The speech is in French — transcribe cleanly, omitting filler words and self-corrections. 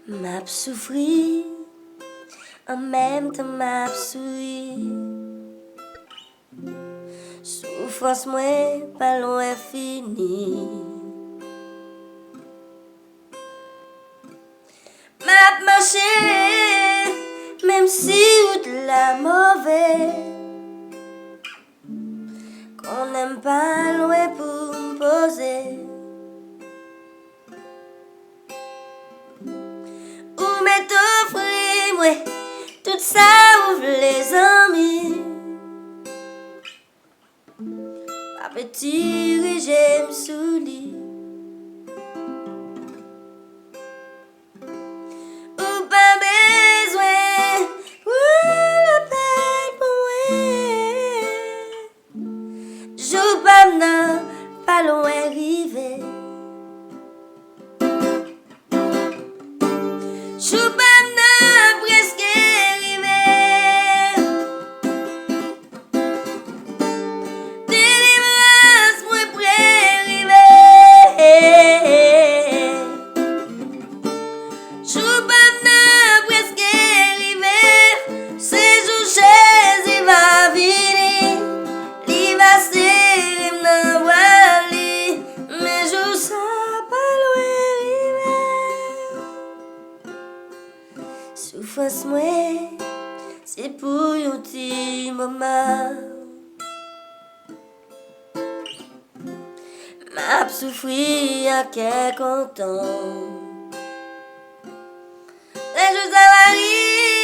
M'a souffri, en même temps m'a souri. Souffrance moins pas loin fini. M'a marché, même si route la mauvaise. Qu'on n'aime pas loin pour me poser. Ou m'est offrir, moi, tout ça ouvre les amis. À petit régime sous lit. Ou pas besoin, ou la peine pour moi. Joue pas maintenant, pas loin rive. Joue pas maintenant, presque rive. Délivrance, moi près rive. Joue pas maintenant, presque rive. C'est jour chaise, il va venir. Il va serrer dans voile. Mais joue ça pas loin rive. Souffrance moi, c'est pour un petit moment. M'a souffri à quel content. Les jours ça va rire.